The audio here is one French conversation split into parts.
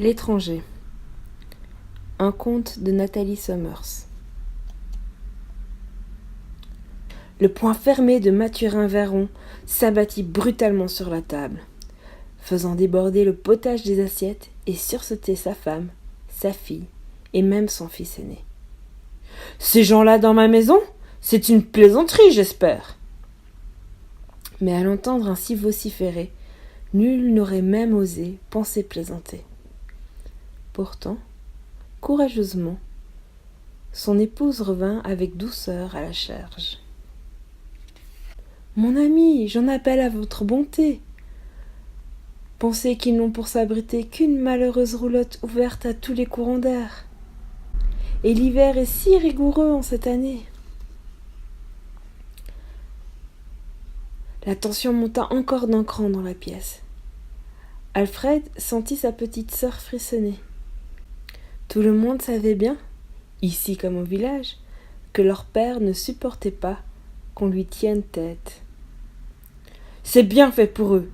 L'étranger. Un conte de Nathalie Summers. Le poing fermé de Mathurin Verron s'abattit brutalement sur la table, faisant déborder le potage des assiettes et sursauter sa femme, sa fille et même son fils aîné. « Ces gens-là dans ma maison ? C'est une plaisanterie, j'espère !» Mais à l'entendre ainsi vociférer, nul n'aurait même osé penser plaisanter. Pourtant, courageusement, son épouse revint avec douceur à la charge. « Mon ami, j'en appelle à votre bonté. Pensez qu'ils n'ont pour s'abriter qu'une malheureuse roulotte ouverte à tous les courants d'air. Et l'hiver est si rigoureux en cette année. » La tension monta encore d'un cran dans la pièce. Alfred sentit sa petite sœur frissonner. Tout le monde savait bien, ici comme au village, que leur père ne supportait pas qu'on lui tienne tête. C'est bien fait pour eux,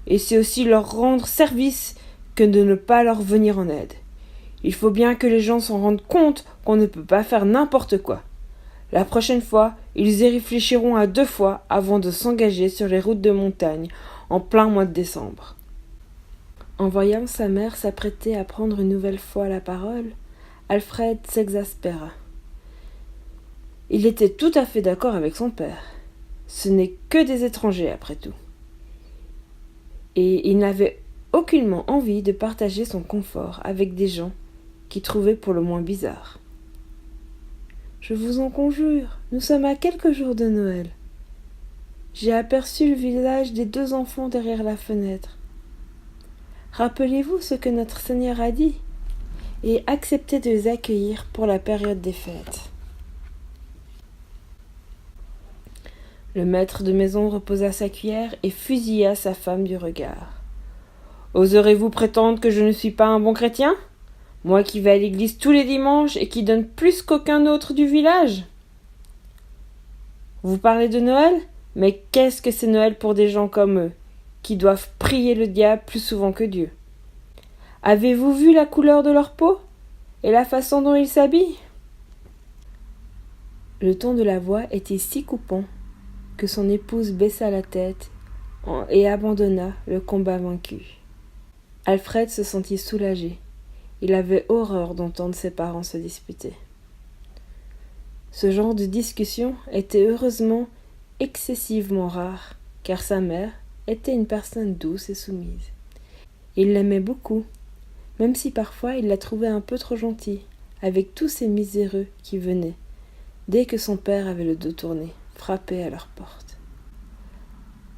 et c'est aussi leur rendre service que de ne pas leur venir en aide. Il faut bien que les gens s'en rendent compte qu'on ne peut pas faire n'importe quoi. La prochaine fois, ils y réfléchiront à 2 fois avant de s'engager sur les routes de montagne en plein mois de décembre. En voyant sa mère s'apprêter à prendre une nouvelle fois la parole, Alfred s'exaspéra. Il était tout à fait d'accord avec son père. Ce n'est que des étrangers, après tout. Et il n'avait aucunement envie de partager son confort avec des gens qu'il trouvait pour le moins bizarres. « Je vous en conjure, nous sommes à quelques jours de Noël. J'ai aperçu le visage des 2 enfants derrière la fenêtre. Rappelez-vous ce que notre Seigneur a dit et acceptez de les accueillir pour la période des fêtes. » Le maître de maison reposa sa cuillère et fusilla sa femme du regard. « Oserez-vous prétendre que je ne suis pas un bon chrétien ? Moi qui vais à l'église tous les dimanches et qui donne plus qu'aucun autre du village. Vous parlez de Noël ? Mais qu'est-ce que c'est Noël pour des gens comme eux, qui doivent prier le diable plus souvent que Dieu ? Avez-vous vu la couleur de leur peau et la façon dont ils s'habillent ? » Le ton de la voix était si coupant que son épouse baissa la tête et abandonna le combat vaincu. Alfred se sentit soulagé. Il avait horreur d'entendre ses parents se disputer. Ce genre de discussion était heureusement excessivement rare, car sa mère était une personne douce et soumise. Il l'aimait beaucoup, même si parfois il la trouvait un peu trop gentille, avec tous ces miséreux qui venaient, dès que son père avait le dos tourné, frapper à leur porte.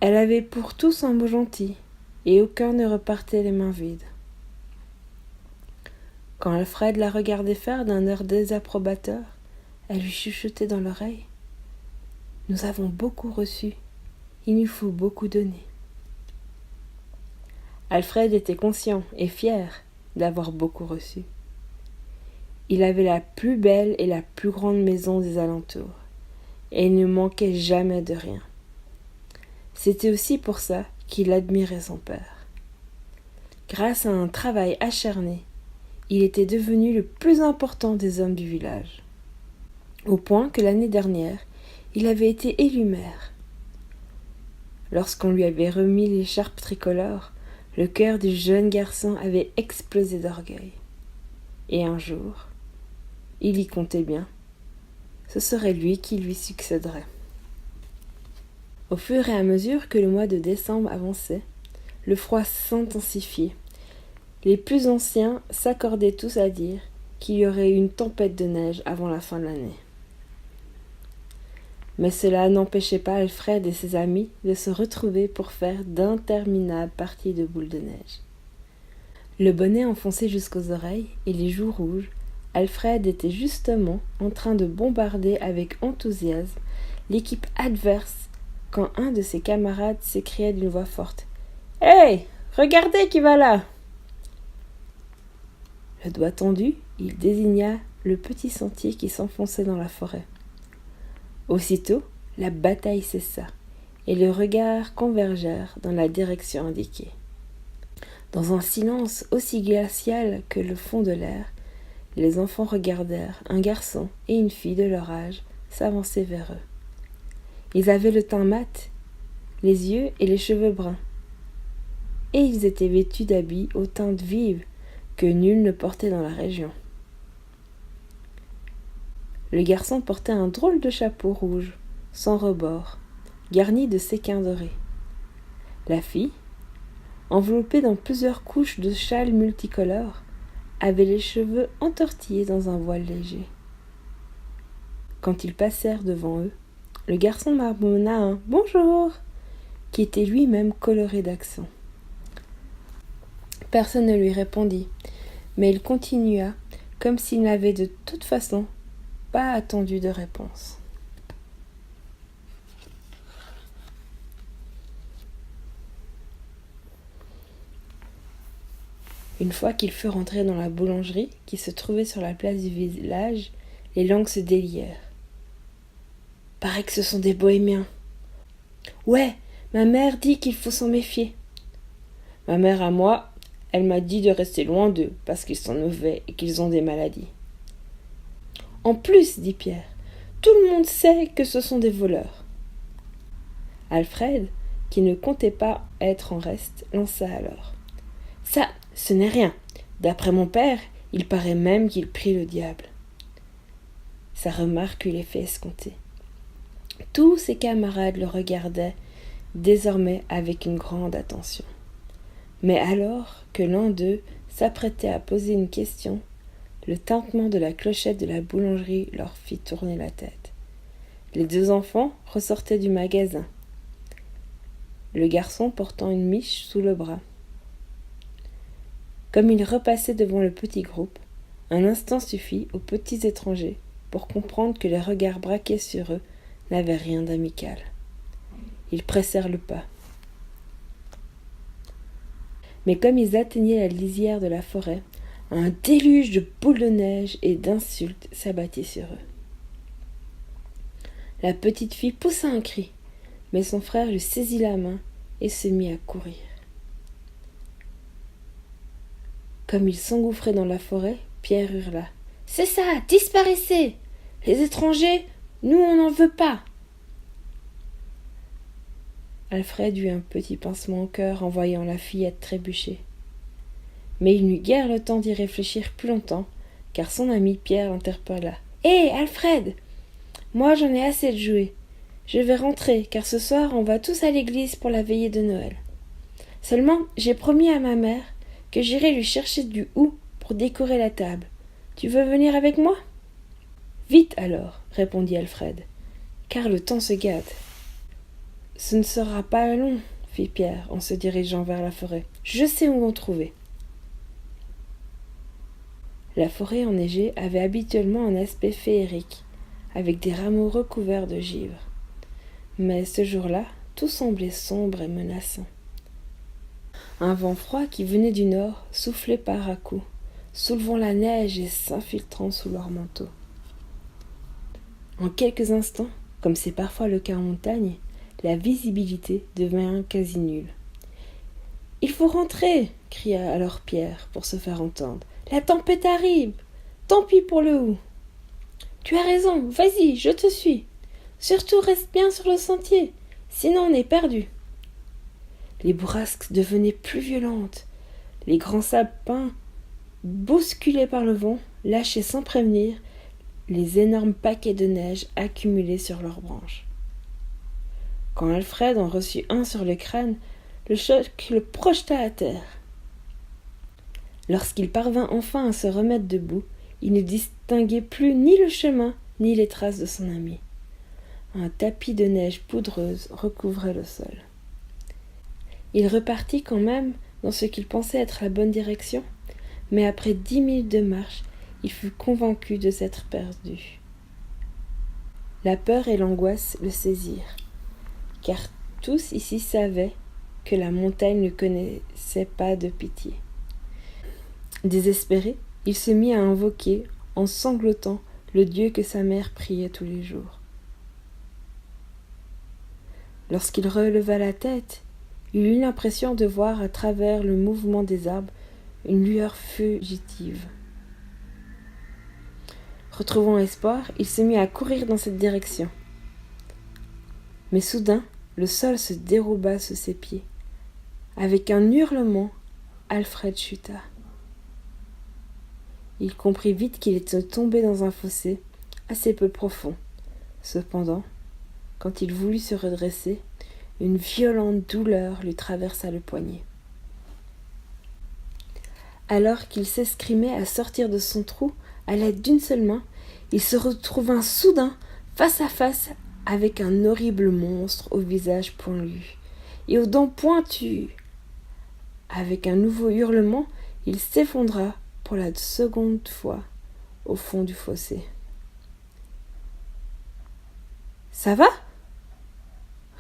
Elle avait pour tous un mot gentil, et aucun ne repartait les mains vides. Quand Alfred la regardait faire d'un air désapprobateur, elle lui chuchotait dans l'oreille. « Nous avons beaucoup reçu, il nous faut beaucoup donner. » Alfred était conscient et fier d'avoir beaucoup reçu. Il avait la plus belle et la plus grande maison des alentours, et il ne manquait jamais de rien. C'était aussi pour ça qu'il admirait son père. Grâce à un travail acharné, il était devenu le plus important des hommes du village, au point que l'année dernière, il avait été élu maire. Lorsqu'on lui avait remis l'écharpe tricolore, le cœur du jeune garçon avait explosé d'orgueil. Et un jour, il y comptait bien, ce serait lui qui lui succéderait. Au fur et à mesure que le mois de décembre avançait, le froid s'intensifiait. Les plus anciens s'accordaient tous à dire qu'il y aurait une tempête de neige avant la fin de l'année. Mais cela n'empêchait pas Alfred et ses amis de se retrouver pour faire d'interminables parties de boules de neige. Le bonnet enfoncé jusqu'aux oreilles et les joues rouges, Alfred était justement en train de bombarder avec enthousiasme l'équipe adverse quand un de ses camarades s'écria d'une voix forte « Hey, regardez qui va là !» Le doigt tendu, il désigna le petit sentier qui s'enfonçait dans la forêt. Aussitôt, la bataille cessa, et les regards convergèrent dans la direction indiquée. Dans un silence aussi glacial que le fond de l'air, les enfants regardèrent un garçon et une fille de leur âge s'avancer vers eux. Ils avaient le teint mat, les yeux et les cheveux bruns, et ils étaient vêtus d'habits aux teintes vives que nul ne portait dans la région. Le garçon portait un drôle de chapeau rouge, sans rebord, garni de séquins dorés. La fille, enveloppée dans plusieurs couches de châles multicolores, avait les cheveux entortillés dans un voile léger. Quand ils passèrent devant eux, le garçon marmonna un « bonjour » qui était lui-même coloré d'accent. Personne ne lui répondit, mais il continua comme s'il n'avait de toute façon pas attendu de réponse. Une fois qu'ils furent entrés dans la boulangerie qui se trouvait sur la place du village, les langues se délièrent. « Paraît que ce sont des bohémiens. »« Ouais, ma mère dit qu'il faut s'en méfier. »« Ma mère à moi, elle m'a dit de rester loin d'eux parce qu'ils sont mauvais et qu'ils ont des maladies. »« En plus, dit Pierre, tout le monde sait que ce sont des voleurs. » Alfred, qui ne comptait pas être en reste, lança alors. « Ça, ce n'est rien. D'après mon père, il paraît même qu'il prie le diable. » Sa remarque eut l'effet escompté. Tous ses camarades le regardaient désormais avec une grande attention. Mais alors que l'un d'eux s'apprêtait à poser une question, le tintement de la clochette de la boulangerie leur fit tourner la tête. Les deux enfants ressortaient du magasin, le garçon portant une miche sous le bras. Comme ils repassaient devant le petit groupe, un instant suffit aux petits étrangers pour comprendre que les regards braqués sur eux n'avaient rien d'amical. Ils pressèrent le pas. Mais comme ils atteignaient la lisière de la forêt, un déluge de boules de neige et d'insultes s'abattit sur eux. La petite fille poussa un cri, mais son frère lui saisit la main et se mit à courir. Comme ils s'engouffraient dans la forêt, Pierre hurla. « C'est ça, disparaissez! Les étrangers, nous on n'en veut pas !» Alfred eut un petit pincement au cœur en voyant la fillette trébucher. Mais il n'eut guère le temps d'y réfléchir plus longtemps, car son ami Pierre l'interpella. « Hé, Alfred! Moi j'en ai assez de jouer. Je vais rentrer, car ce soir on va tous à l'église pour la veillée de Noël. Seulement, j'ai promis à ma mère que j'irai lui chercher du hou pour décorer la table. Tu veux venir avec moi ?»« Vite alors, répondit Alfred, car le temps se gâte. »« Ce ne sera pas long, fit Pierre en se dirigeant vers la forêt. Je sais où en trouver. » La forêt enneigée avait habituellement un aspect féerique, avec des rameaux recouverts de givre. Mais ce jour-là, tout semblait sombre et menaçant. Un vent froid qui venait du nord soufflait par à coups, soulevant la neige et s'infiltrant sous leurs manteaux. En quelques instants, comme c'est parfois le cas en montagne, la visibilité devint quasi nulle. « Il faut rentrer !» cria alors Pierre pour se faire entendre. « La tempête arrive. Tant pis pour le hou. »« Tu as raison, vas-y, je te suis. Surtout reste bien sur le sentier, sinon on est perdu. » Les bourrasques devenaient plus violentes. Les grands sapins, bousculés par le vent, lâchaient sans prévenir les énormes paquets de neige accumulés sur leurs branches. Quand Alfred en reçut un sur le crâne, le choc le projeta à terre. Lorsqu'il parvint enfin à se remettre debout, il ne distinguait plus ni le chemin ni les traces de son ami. Un tapis de neige poudreuse recouvrait le sol. Il repartit quand même dans ce qu'il pensait être la bonne direction, mais après 10 minutes de marche, il fut convaincu de s'être perdu. La peur et l'angoisse le saisirent, car tous ici savaient que la montagne ne connaissait pas de pitié. Désespéré, il se mit à invoquer, en sanglotant, le Dieu que sa mère priait tous les jours. Lorsqu'il releva la tête, Il eut l'impression de voir à travers le mouvement des arbres une lueur fugitive. Retrouvant espoir, il se mit à courir dans cette direction. Mais soudain, le sol se déroba sous ses pieds. Avec un hurlement, Alfred chuta. Il comprit vite qu'il était tombé dans un fossé assez peu profond. Cependant, quand il voulut se redresser, une violente douleur lui traversa le poignet. Alors qu'il s'escrimait à sortir de son trou à l'aide d'une seule main, il se retrouva soudain face à face avec un horrible monstre au visage poilu et aux dents pointues. Avec un nouveau hurlement, il s'effondra pour la seconde fois au fond du fossé. « Ça va ?»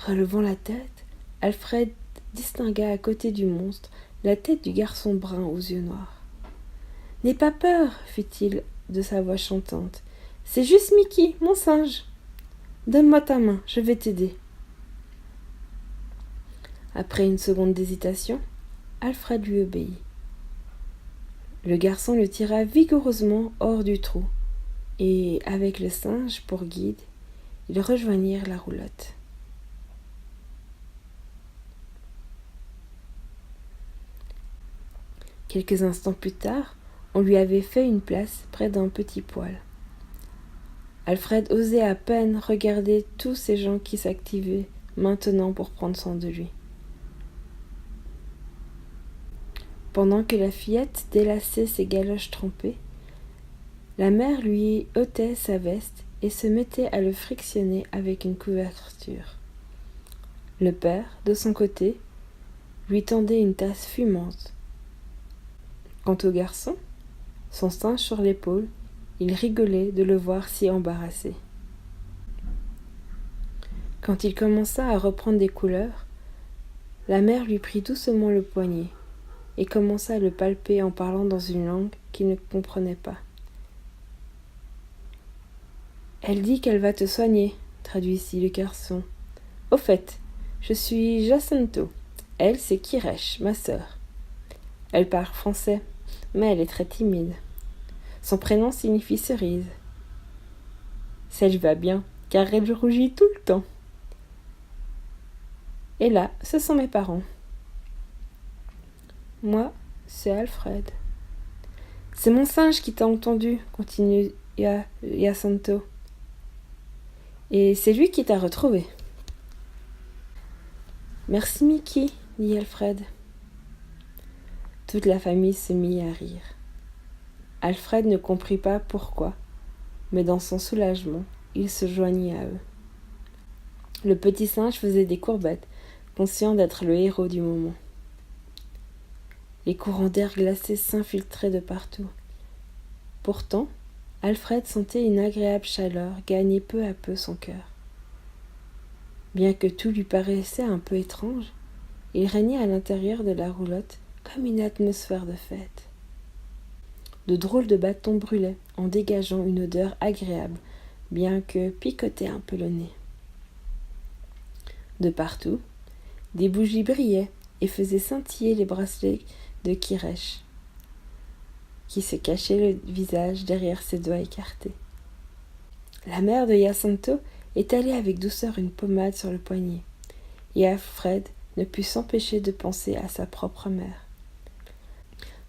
Relevant la tête, Alfred distingua à côté du monstre la tête du garçon brun aux yeux noirs. « N'aie pas peur, fit-il de sa voix chantante. « C'est juste Mickey, mon singe. Donne-moi ta main, je vais t'aider. » Après une seconde d'hésitation, Alfred lui obéit. Le garçon le tira vigoureusement hors du trou, et, avec le singe pour guide, ils rejoignirent la roulotte. Quelques instants plus tard, on lui avait fait une place près d'un petit poêle. Alfred osait à peine regarder tous ces gens qui s'activaient maintenant pour prendre soin de lui. Pendant que la fillette délaçait ses galoches trempées, la mère lui ôtait sa veste et se mettait à le frictionner avec une couverture. Le père, de son côté, lui tendait une tasse fumante. Quant au garçon, son singe sur l'épaule, il rigolait de le voir si embarrassé. Quand il commença à reprendre des couleurs, la mère lui prit doucement le poignet et commença à le palper en parlant dans une langue qu'il ne comprenait pas. « Elle dit qu'elle va te soigner, » traduisit le garçon. « Au fait, je suis Jacinto. Elle, c'est Kiresh, ma sœur. Elle parle français, mais elle est très timide. Son prénom signifie cerise. Ça lui va bien, car elle rougit tout le temps. Et là, ce sont mes parents. Moi, c'est Alfred. C'est mon singe qui t'a entendu, continua Jacinto. Et c'est lui qui t'a retrouvé. Merci Mickey, dit Alfred. Toute la famille se mit à rire. Alfred ne comprit pas pourquoi, mais dans son soulagement, il se joignit à eux. Le petit singe faisait des courbettes, conscient d'être le héros du moment. Les courants d'air glacé s'infiltraient de partout. Pourtant, Alfred sentait une agréable chaleur gagner peu à peu son cœur. Bien que tout lui paraissait un peu étrange, il régnait à l'intérieur de la roulotte comme une atmosphère de fête. De drôles de bâtons brûlaient en dégageant une odeur agréable, bien que picotait un peu le nez. De partout, des bougies brillaient et faisaient scintiller les bracelets de Kiresh, qui se cachait le visage derrière ses doigts écartés. La mère de Jacinto étalait avec douceur une pommade sur le poignet, et Alfred ne put s'empêcher de penser à sa propre mère.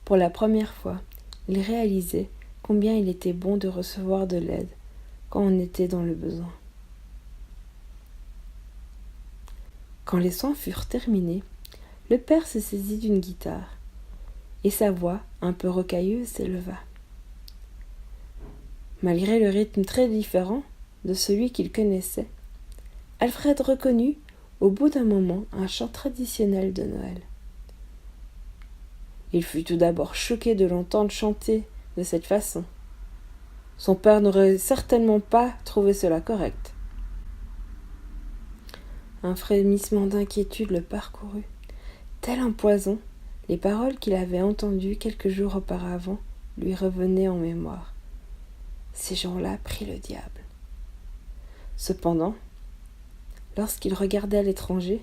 Pour la première fois, il réalisait combien il était bon de recevoir de l'aide quand on était dans le besoin. Quand les soins furent terminés, le père se saisit d'une guitare, et sa voix, un peu rocailleuse, s'éleva. Malgré le rythme très différent de celui qu'il connaissait, Alfred reconnut, au bout d'un moment, un chant traditionnel de Noël. Il fut tout d'abord choqué de l'entendre chanter de cette façon. Son père n'aurait certainement pas trouvé cela correct. Un frémissement d'inquiétude le parcourut. Tel un poison, les paroles qu'il avait entendues quelques jours auparavant lui revenaient en mémoire. Ces gens-là prient le diable. Cependant, lorsqu'il regardait à l'étranger,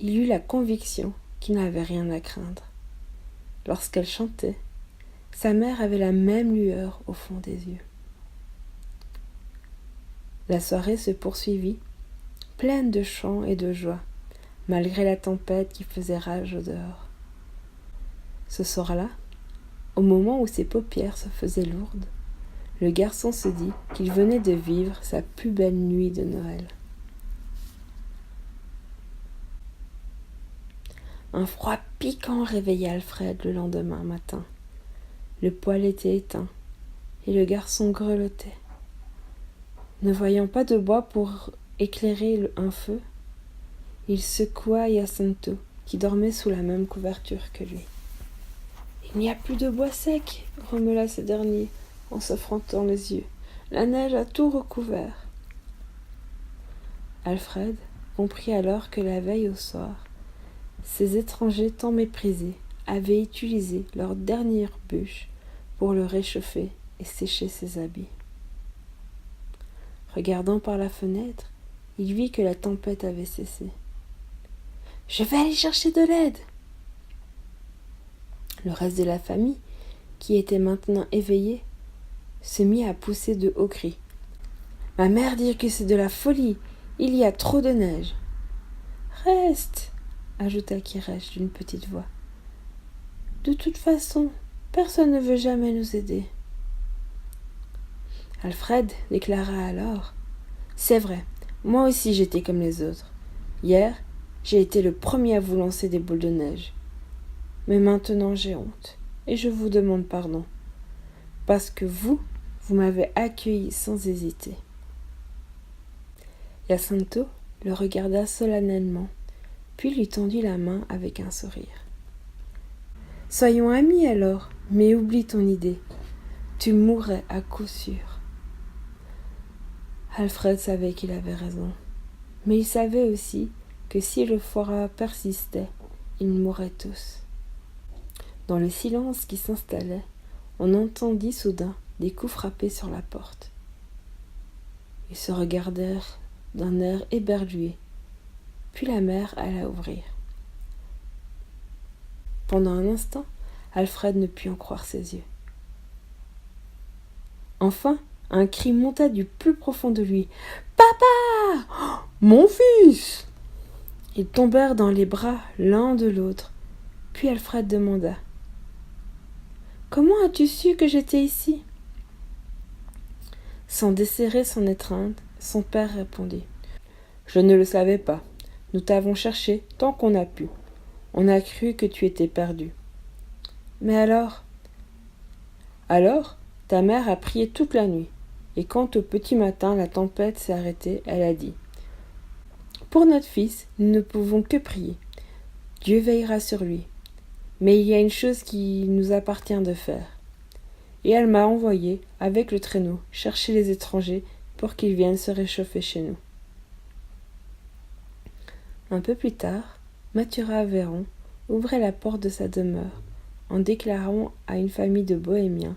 il eut la conviction qu'il n'avait rien à craindre. Lorsqu'elle chantait, sa mère avait la même lueur au fond des yeux. La soirée se poursuivit, pleine de chants et de joie, malgré la tempête qui faisait rage au dehors. Ce soir-là, au moment où ses paupières se faisaient lourdes, le garçon se dit qu'il venait de vivre sa plus belle nuit de Noël. Un froid piquant réveilla Alfred le lendemain matin. Le poêle était éteint et le garçon grelottait. Ne voyant pas de bois pour éclairer un feu, il secoua Jacinto, qui dormait sous la même couverture que lui. « Il n'y a plus de bois sec, remela ce dernier en se frottant les yeux. La neige a tout recouvert. Alfred comprit alors que la veille au soir, ces étrangers tant méprisés avaient utilisé leur dernière bûche pour le réchauffer et sécher ses habits. Regardant par la fenêtre, il vit que la tempête avait cessé. « Je vais aller chercher de l'aide !» Le reste de la famille, qui était maintenant éveillée, se mit à pousser de hauts cris. « Ma mère dit que c'est de la folie, il y a trop de neige. »« Reste !» ajouta Kirèche d'une petite voix. « De toute façon, personne ne veut jamais nous aider. » Alfred déclara alors : « C'est vrai, moi aussi j'étais comme les autres. Hier, j'ai été le premier à vous lancer des boules de neige. Mais maintenant j'ai honte, et je vous demande pardon, parce que vous m'avez accueilli sans hésiter. » Jacinto le regarda solennellement, puis lui tendit la main avec un sourire. « Soyons amis alors, mais oublie ton idée. Tu mourrais à coup sûr. » Alfred savait qu'il avait raison, mais il savait aussi que si le froid persistait, ils mourraient tous. Dans le silence qui s'installait, on entendit soudain des coups frappés sur la porte. Ils se regardèrent d'un air éberlué, puis la mère alla ouvrir. Pendant un instant, Alfred ne put en croire ses yeux. Enfin, un cri monta du plus profond de lui. « Papa ! Mon fils !» Ils tombèrent dans les bras l'un de l'autre, puis Alfred demanda : « Comment as-tu su que j'étais ici ?» Sans desserrer son étreinte, son père répondit : « Je ne le savais pas. Nous t'avons cherché tant qu'on a pu. On a cru que tu étais perdu. »« Mais alors ?»« Alors, ta mère a prié toute la nuit, et quand au petit matin la tempête s'est arrêtée, elle a dit : « Pour notre fils, nous ne pouvons que prier. Dieu veillera sur lui. Mais il y a une chose qui nous appartient de faire. » Et elle m'a envoyé, avec le traîneau, chercher les étrangers pour qu'ils viennent se réchauffer chez nous. Un peu plus tard, Mathurin Véron ouvrait la porte de sa demeure en déclarant à une famille de bohémiens,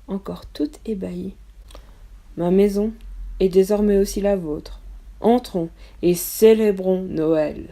encore toute ébahie : « Ma maison est désormais aussi la vôtre. Entrons et célébrons Noël. »